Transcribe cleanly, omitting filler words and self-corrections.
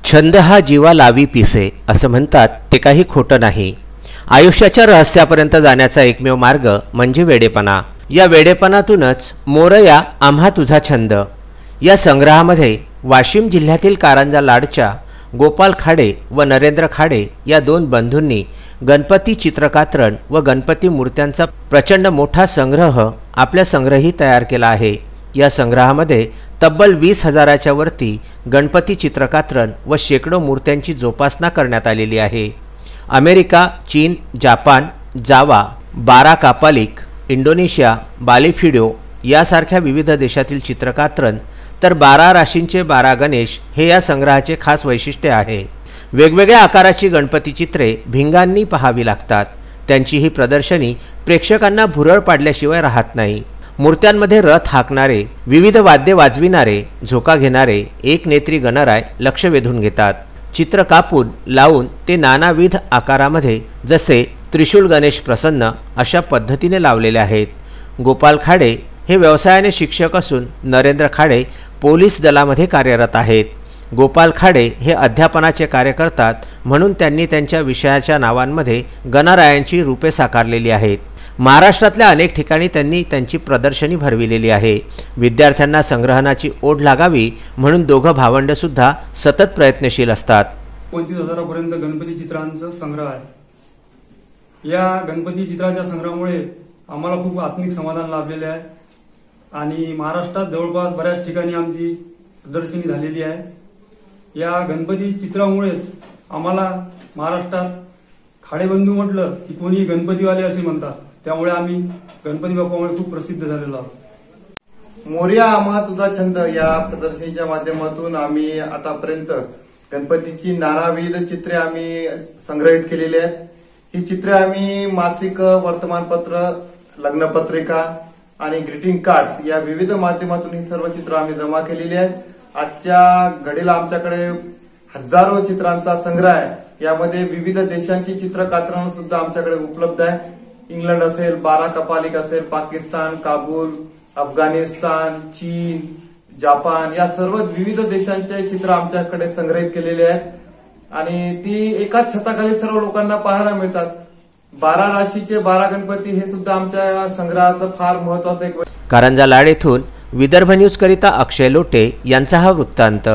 छंद हा जीवा लावी पिसे असं म्हणतात ते काही खोटं नाही। आयुष्याच्या रहस्यापर्यंत जाण्याचा एकमेव मार्ग म्हणजे वेडेपणा। या वेडेपणातूनच मोरया आम्हा तुझा छंद या संग्रहामध्ये वाशिम जिल्ह्यातील कारंजा लाडच्या गोपाल खाडे व नरेंद्र खाडे या दोन बंधूंनी गणपती चित्रकात्रण व गणपती मूर्त्यांचा प्रचंड मोठा संग्रह आपल्या संग्रही तयार केला आहे। या संग्रहामध्ये तब्बल 20,000च्या वरती गणपती चित्रकात्रण व शेकडो मूर्त्यांची जोपासना करण्यात आलेली आहे। अमेरिका, चीन, जापान, जावा, बारा कापालिक, इंडोनेशिया, बालीफिडो यासारख्या विविध देशातील चित्रकात्रण तर 12 राशींचे 12 गणेश हे या संग्रहाचे खास वैशिष्ट्य आहे। वेगवेगळ्या आकाराची गणपती चित्रे भिंगांनी पाहावी लागतात। त्यांची ही प्रदर्शनी प्रेक्षकांना भुरळ पाडल्याशिवाय राहत नाही। मूर्त्यांमध्ये रथ हाकणारे, विविध वाद्ये वाजविणारे, झोका घेणारे एकनेत्री गणराय लक्ष वेधून घेतात। चित्र कापून लावून ते नानाविध आकारामध्ये जसे त्रिशूल गणेश प्रसन्न अशा पद्धतीने लावलेले आहेत। गोपाल खाडे हे व्यवसायाने शिक्षक असून नरेंद्र खाडे पोलीस दलामध्ये कार्यरत आहेत। गोपाल खाडे हे अध्यापनाचे कार्य करतात म्हणून त्यांनी त्यांच्या विषयाच्या नावांमध्ये गणरायांची रूपे साकारलेली आहेत। महाराष्ट्रातल्या अनेक ठिकाणी त्यांनी त्यांची प्रदर्शनी भरविलेली आहे। विद्यार्थ्यांना संग्रहणाची ओढ लागावी म्हणून दोघं भावंड सुद्धा सतत प्रयत्नशील असतात। 25,000 पर्यंत गणपती चित्रांचा संग्रह आहे। या गणपती चित्राच्या संग्रहामुळे आम्हाला खूप आत्मिक समाधान लाभलेले आहे आणि महाराष्ट्रात जवळपास बऱ्याच ठिकाणी आमची प्रदर्शनी झालेली आहे। या गणपती चित्रामुळेच आम्हाला महाराष्ट्रात खाडेबंधू म्हटलं की कोणी गणपतीवाले असे म्हणतात, त्यामुळे आम्ही गणपती बाप्पामुळे खूप प्रसिद्ध झालेलो आहोत। मोरया आम्हा तुझा छंद या प्रदर्शनीच्या माध्यमातून आम्ही आतापर्यंत गणपतीची नानाविध चित्रे आम्ही संग्रहित केलेली आहेत। ही चित्रे आम्ही मासिक, वर्तमानपत्र, लग्नपत्रिका आणि ग्रीटिंग कार्ड्स या विविध माध्यमातून ही सर्व चित्र आम्ही जमा केलेली आहेत। आजच्या घडीला आमच्याकडे हजारो चित्रांचा संग्रह आहे। यामध्ये विविध देशांची चित्रकात्रण सुद्धा आमच्याकडे उपलब्ध आहे। इंग्लंड असेल, बारा कपालिक असेल, पाकिस्तान, काबूल, अफगाणिस्तान, चीन, जापान या सर्व विविध देशांचे चित्र आमच्याकडे संग्रहित केलेले आहेत आणि ती एकाच छताखाली सर्व लोकांना पाहायला मिळतात। 12 राशीचे 12 गणपती हे सुद्धा आमच्या संग्रहाचं फार महत्वाचं एक। कारंजा लाड येथून विदर्भ न्यूज करिता अक्षय लोटे यांचा हा वृत्तांत।